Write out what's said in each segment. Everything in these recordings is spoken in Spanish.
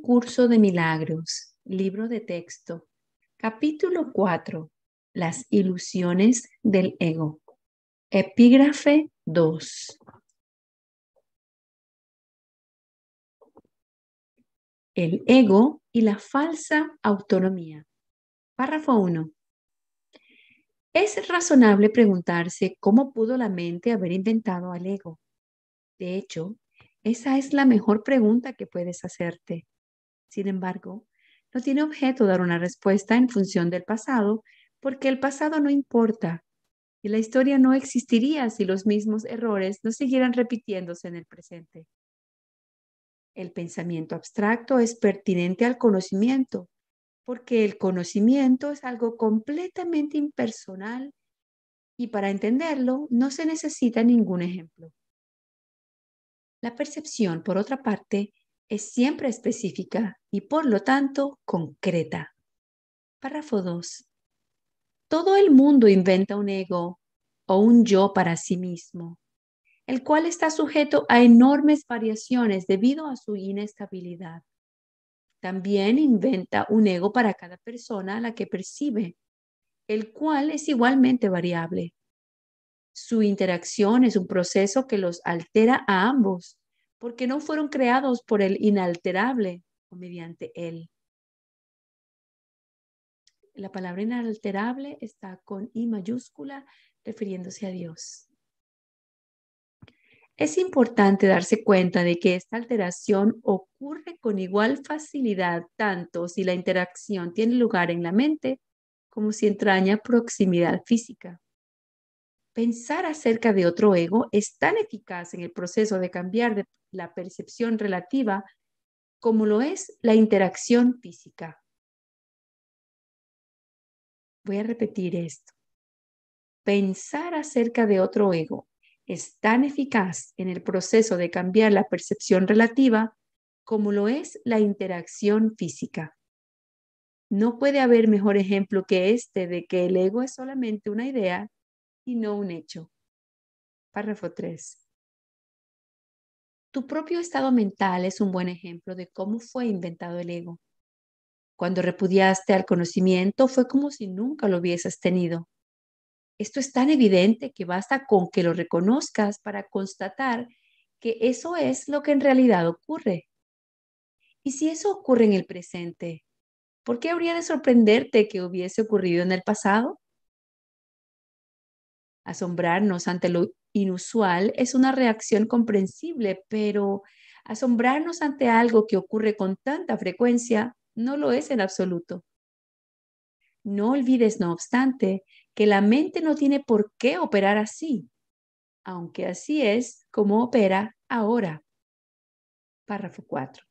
curso de milagros, libro de texto, capítulo 4, las ilusiones del ego. Epígrafe 2. El ego y la falsa autonomía. Párrafo 1. Es razonable preguntarse cómo pudo la mente haber inventado al ego. De hecho, esa es la mejor pregunta que puedes hacerte. Sin embargo, no tiene objeto dar una respuesta en función del pasado, porque el pasado no importa y la historia no existiría si los mismos errores no siguieran repitiéndose en el presente. El pensamiento abstracto es pertinente al conocimiento, porque el conocimiento es algo completamente impersonal y para entenderlo no se necesita ningún ejemplo. La percepción, por otra parte, es siempre específica y por lo tanto concreta. Párrafo 2. Todo el mundo inventa un ego o un yo para sí mismo, el cual está sujeto a enormes variaciones debido a su inestabilidad. También inventa un ego para cada persona a la que percibe, el cual es igualmente variable. Su interacción es un proceso que los altera a ambos, porque no fueron creados por el inalterable o mediante él. La palabra inalterable está con I mayúscula refiriéndose a Dios. Es importante darse cuenta de que esta alteración ocurre con igual facilidad tanto si la interacción tiene lugar en la mente como si entraña proximidad física. Pensar acerca de otro ego es tan eficaz en el proceso de cambiar la percepción relativa como lo es la interacción física. Voy a repetir esto. Pensar acerca de otro ego es tan eficaz en el proceso de cambiar la percepción relativa como lo es la interacción física. No puede haber mejor ejemplo que este de que el ego es solamente una idea y no un hecho. Párrafo 3. Tu propio estado mental es un buen ejemplo de cómo fue inventado el ego. Cuando repudiaste al conocimiento fue como si nunca lo hubieses tenido. Esto es tan evidente que basta con que lo reconozcas para constatar que eso es lo que en realidad ocurre. Y si eso ocurre en el presente, ¿por qué habría de sorprenderte que hubiese ocurrido en el pasado? Asombrarnos ante lo inusual es una reacción comprensible, pero asombrarnos ante algo que ocurre con tanta frecuencia no lo es en absoluto. No olvides, no obstante, que la mente no tiene por qué operar así, aunque así es como opera ahora. Párrafo 4.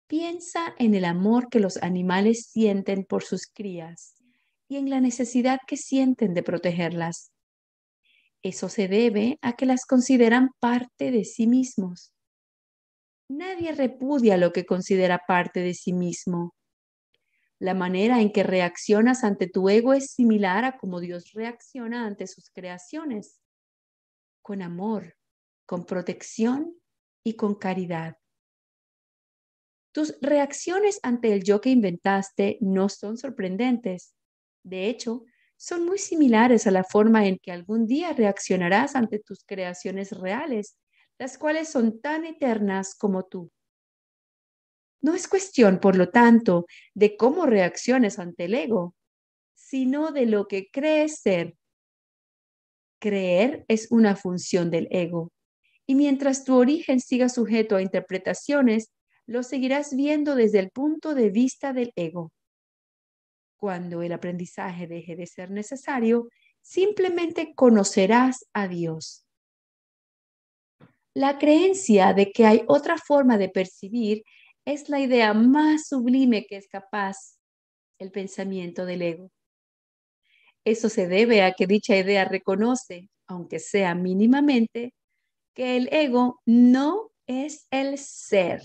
Piensa en el amor que los animales sienten por sus crías y en la necesidad que sienten de protegerlas. Eso se debe a que las consideran parte de sí mismos. Nadie repudia lo que considera parte de sí mismo. La manera en que reaccionas ante tu ego es similar a cómo Dios reacciona ante sus creaciones, con amor, con protección y con caridad. Tus reacciones ante el yo que inventaste no son sorprendentes. De hecho, son muy similares a la forma en que algún día reaccionarás ante tus creaciones reales, las cuales son tan eternas como tú. No es cuestión, por lo tanto, de cómo reacciones ante el ego, sino de lo que crees ser. Creer es una función del ego, y mientras tu origen siga sujeto a interpretaciones, lo seguirás viendo desde el punto de vista del ego. Cuando el aprendizaje deje de ser necesario, simplemente conocerás a Dios. La creencia de que hay otra forma de percibir es la idea más sublime que es capaz el pensamiento del ego. Eso se debe a que dicha idea reconoce, aunque sea mínimamente, que el ego no es el ser.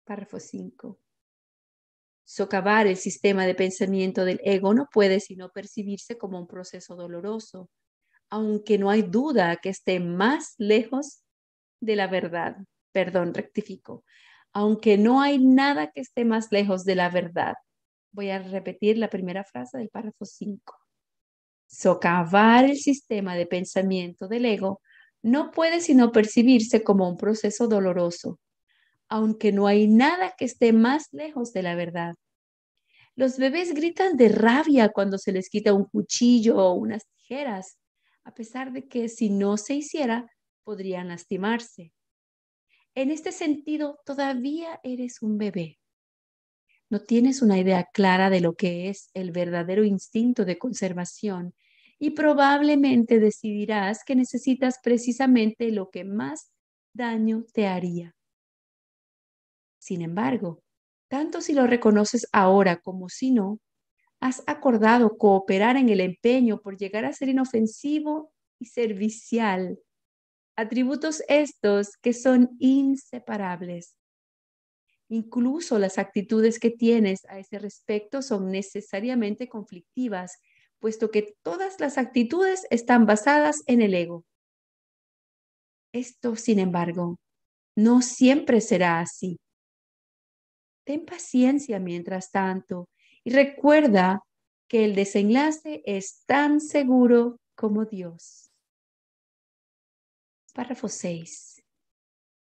Párrafo 5. Socavar el sistema de pensamiento del ego no puede sino percibirse como un proceso doloroso, aunque no hay duda que esté más lejos de la verdad. Perdón, rectifico. aunque no hay nada que esté más lejos de la verdad. Voy a repetir la primera frase del párrafo 5. Socavar el sistema de pensamiento del ego no puede sino percibirse como un proceso doloroso, aunque no hay nada que esté más lejos de la verdad. Los bebés gritan de rabia cuando se les quita un cuchillo o unas tijeras, a pesar de que si no se hiciera, podrían lastimarse. En este sentido, todavía eres un bebé. No tienes una idea clara de lo que es el verdadero instinto de conservación y probablemente decidirás que necesitas precisamente lo que más daño te haría. Sin embargo, tanto si lo reconoces ahora como si no, has acordado cooperar en el empeño por llegar a ser inofensivo y servicial, atributos estos que son inseparables. Incluso las actitudes que tienes a ese respecto son necesariamente conflictivas, puesto que todas las actitudes están basadas en el ego. Esto, sin embargo, no siempre será así. Ten paciencia mientras tanto y recuerda que el desenlace es tan seguro como Dios. Párrafo 6.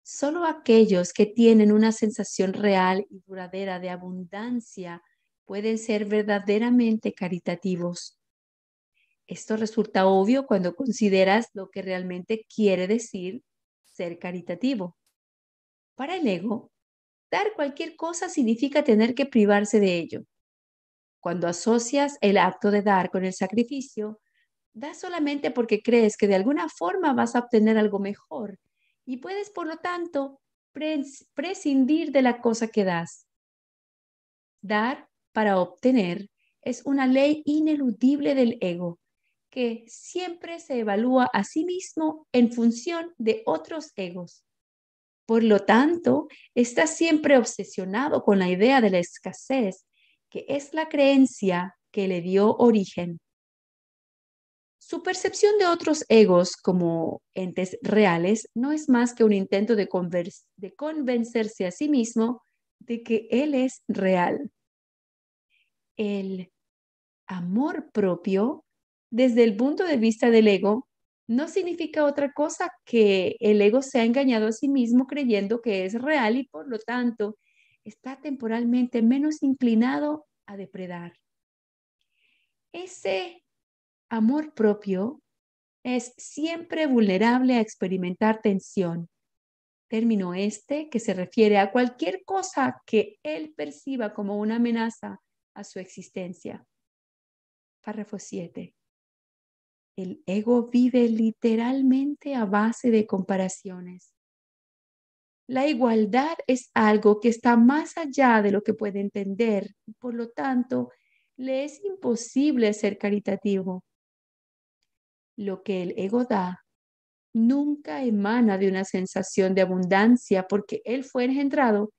Solo aquellos que tienen una sensación real y duradera de abundancia pueden ser verdaderamente caritativos. Esto resulta obvio cuando consideras lo que realmente quiere decir ser caritativo. Para el ego, dar cualquier cosa significa tener que privarse de ello. Cuando asocias el acto de dar con el sacrificio, das solamente porque crees que de alguna forma vas a obtener algo mejor y puedes, por lo tanto, prescindir de la cosa que das. Dar para obtener es una ley ineludible del ego, que siempre se evalúa a sí mismo en función de otros egos. Por lo tanto, está siempre obsesionado con la idea de la escasez, que es la creencia que le dio origen. Su percepción de otros egos como entes reales no es más que un intento de convencerse a sí mismo de que él es real. El amor propio, desde el punto de vista del ego, no significa otra cosa que el ego se ha engañado a sí mismo creyendo que es real y por lo tanto está temporalmente menos inclinado a depredar. Ese amor propio es siempre vulnerable a experimentar tensión. Término este que se refiere a cualquier cosa que él perciba como una amenaza a su existencia. Párrafo 7. El ego vive literalmente a base de comparaciones. La igualdad es algo que está más allá de lo que puede entender y por lo tanto le es imposible ser caritativo. Lo que el ego da nunca emana de una sensación de abundancia porque él fue engendrado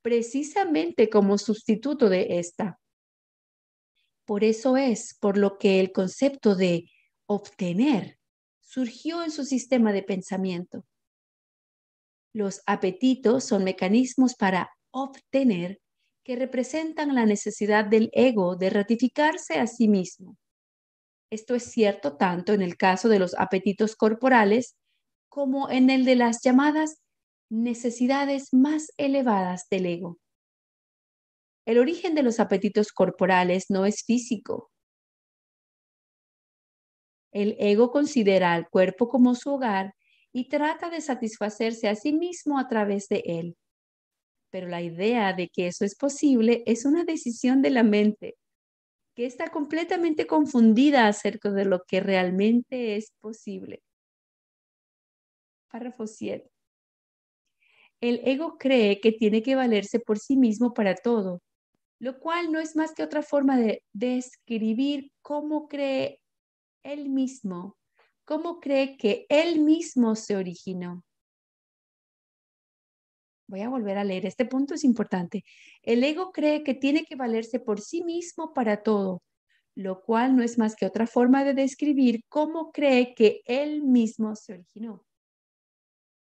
precisamente como sustituto de esta. Por eso es por lo que el concepto de obtener surgió en su sistema de pensamiento. Los apetitos son mecanismos para obtener que representan la necesidad del ego de ratificarse a sí mismo. Esto es cierto tanto en el caso de los apetitos corporales como en el de las llamadas necesidades más elevadas del ego. El origen de los apetitos corporales no es físico. El ego considera al cuerpo como su hogar y trata de satisfacerse a sí mismo a través de él. Pero la idea de que eso es posible es una decisión de la mente, que está completamente confundida acerca de lo que realmente es posible. Párrafo 7. El ego cree que tiene que valerse por sí mismo para todo, lo cual no es más que otra forma de describir cómo cree él mismo, cómo cree que él mismo se originó. Voy a volver a leer, este punto es importante. El ego cree que tiene que valerse por sí mismo para todo, lo cual no es más que otra forma de describir cómo cree que él mismo se originó.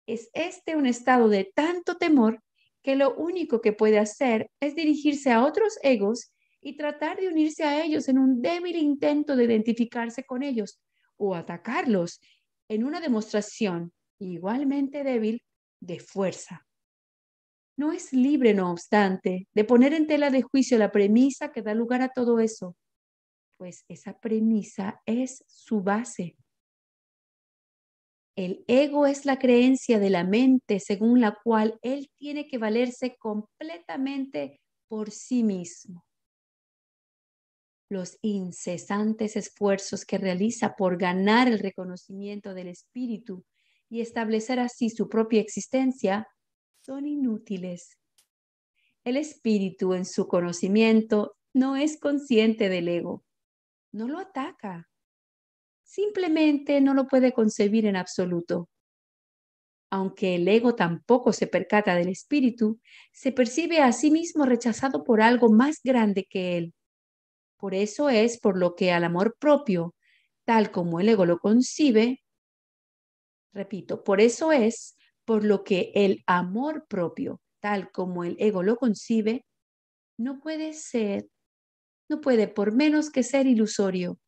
Es este un estado de tanto temor que lo único que puede hacer es dirigirse a otros egos y tratar de unirse a ellos en un débil intento de identificarse con ellos o atacarlos en una demostración igualmente débil de fuerza. No es libre, no obstante, de poner en tela de juicio la premisa que da lugar a todo eso, pues esa premisa es su base. El ego es la creencia de la mente según la cual él tiene que valerse completamente por sí mismo. Los incesantes esfuerzos que realiza por ganar el reconocimiento del espíritu y establecer así su propia existencia son inútiles. El espíritu en su conocimiento no es consciente del ego, no lo ataca, simplemente no lo puede concebir en absoluto. Aunque el ego tampoco se percata del espíritu, se percibe a sí mismo rechazado por algo más grande que él. Por eso es por lo que al amor propio, tal como el ego lo concibe, repito, por eso es por lo que el amor propio, tal como el ego lo concibe, no puede ser, no puede por menos que ser ilusorio.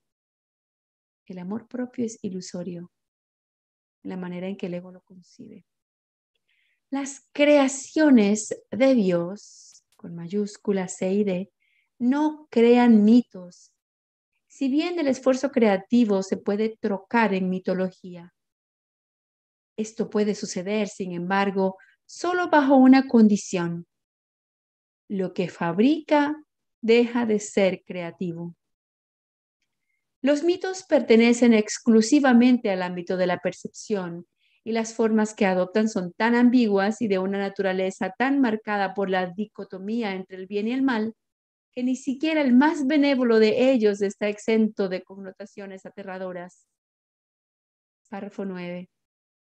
El amor propio es ilusorio, en la manera en que el ego lo concibe. Las creaciones de Dios, con mayúsculas C y D, no crean mitos. Si bien el esfuerzo creativo se puede trocar en mitología, esto puede suceder, sin embargo, solo bajo una condición. Lo que fabrica deja de ser creativo. Los mitos pertenecen exclusivamente al ámbito de la percepción y las formas que adoptan son tan ambiguas y de una naturaleza tan marcada por la dicotomía entre el bien y el mal que ni siquiera el más benévolo de ellos está exento de connotaciones aterradoras. Párrafo 9.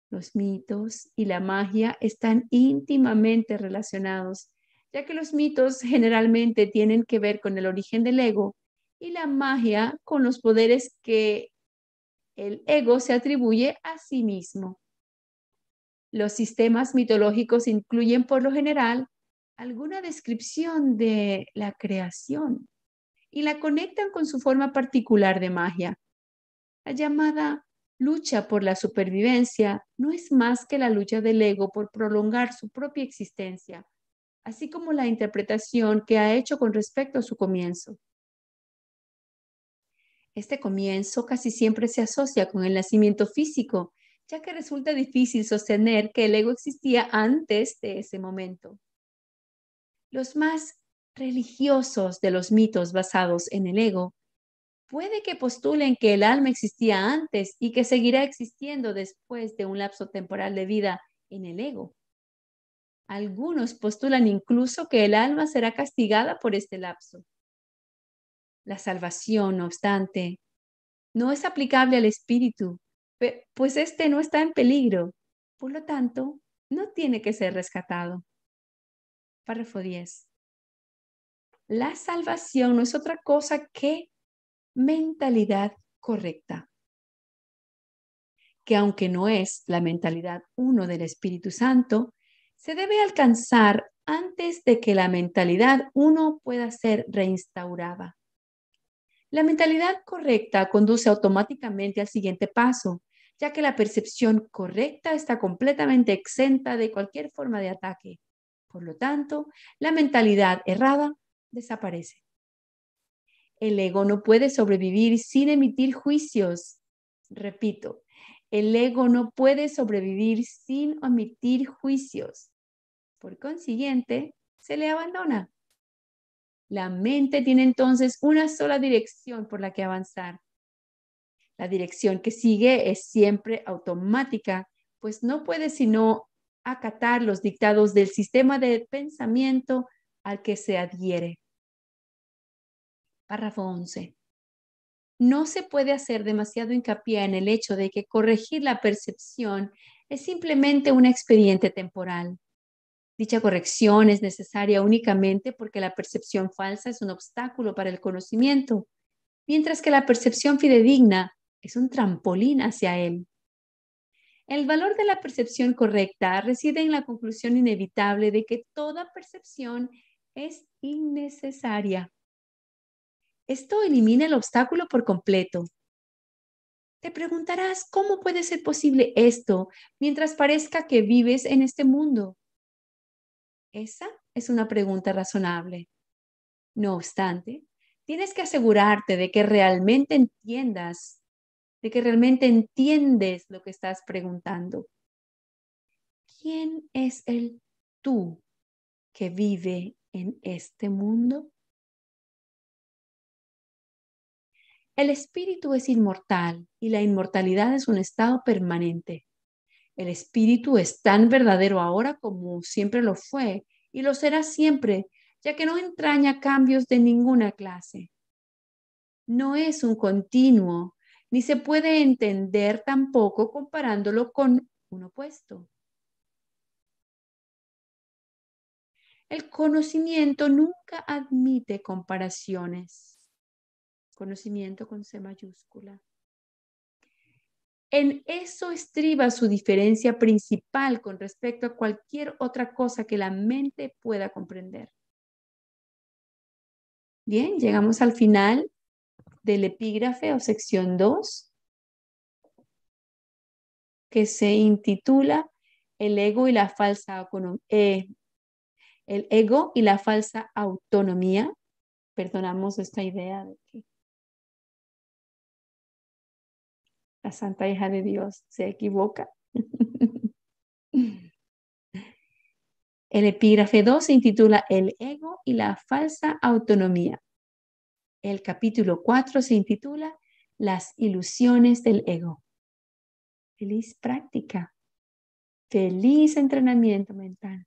Los mitos y la magia están íntimamente relacionados, ya que los mitos generalmente tienen que ver con el origen del ego y la magia con los poderes que el ego se atribuye a sí mismo. Los sistemas mitológicos incluyen por lo general alguna descripción de la creación y la conectan con su forma particular de magia. La llamada lucha por la supervivencia no es más que la lucha del ego por prolongar su propia existencia, así como la interpretación que ha hecho con respecto a su comienzo. Este comienzo casi siempre se asocia con el nacimiento físico, ya que resulta difícil sostener que el ego existía antes de ese momento. Los más religiosos de los mitos basados en el ego puede que postulen que el alma existía antes y que seguirá existiendo después de un lapso temporal de vida en el ego. Algunos postulan incluso que el alma será castigada por este lapso. La salvación, no obstante, no es aplicable al espíritu, pues este no está en peligro. Por lo tanto, no tiene que ser rescatado. Párrafo 10. La salvación no es otra cosa que mentalidad correcta, que aunque no es la mentalidad uno del Espíritu Santo, se debe alcanzar antes de que la mentalidad uno pueda ser reinstaurada. La mentalidad correcta conduce automáticamente al siguiente paso, ya que la percepción correcta está completamente exenta de cualquier forma de ataque. Por lo tanto, la mentalidad errada desaparece. El ego no puede sobrevivir sin emitir juicios. Repito, el ego no puede sobrevivir sin emitir juicios. Por consiguiente, se le abandona. La mente tiene entonces una sola dirección por la que avanzar. La dirección que sigue es siempre automática, pues no puede sino acatar los dictados del sistema de pensamiento al que se adhiere. Párrafo 11. No se puede hacer demasiado hincapié en el hecho de que corregir la percepción es simplemente un expediente temporal. Dicha corrección es necesaria únicamente porque la percepción falsa es un obstáculo para el conocimiento, mientras que la percepción fidedigna es un trampolín hacia él. El valor de la percepción correcta reside en la conclusión inevitable de que toda percepción es innecesaria. Esto elimina el obstáculo por completo. Te preguntarás, ¿cómo puede ser posible esto mientras parezca que vives en este mundo? Esa es una pregunta razonable. No obstante, tienes que asegurarte de que realmente entiendes lo que estás preguntando. ¿Quién es el tú que vive en este mundo? El espíritu es inmortal y la inmortalidad es un estado permanente. El espíritu es tan verdadero ahora como siempre lo fue y lo será siempre, ya que no entraña cambios de ninguna clase. No es un continuo, ni se puede entender tampoco comparándolo con un opuesto. El conocimiento nunca admite comparaciones. Conocimiento con C mayúscula. En eso estriba su diferencia principal con respecto a cualquier otra cosa que la mente pueda comprender. Bien, llegamos al final del epígrafe o sección 2, que se intitula El ego y la el ego y la falsa autonomía. Perdonamos esta idea de que la Santa Hija de Dios se equivoca. El epígrafe 2 se intitula El ego y la falsa autonomía. El capítulo 4 se intitula Las ilusiones del ego. Feliz práctica. Feliz entrenamiento mental.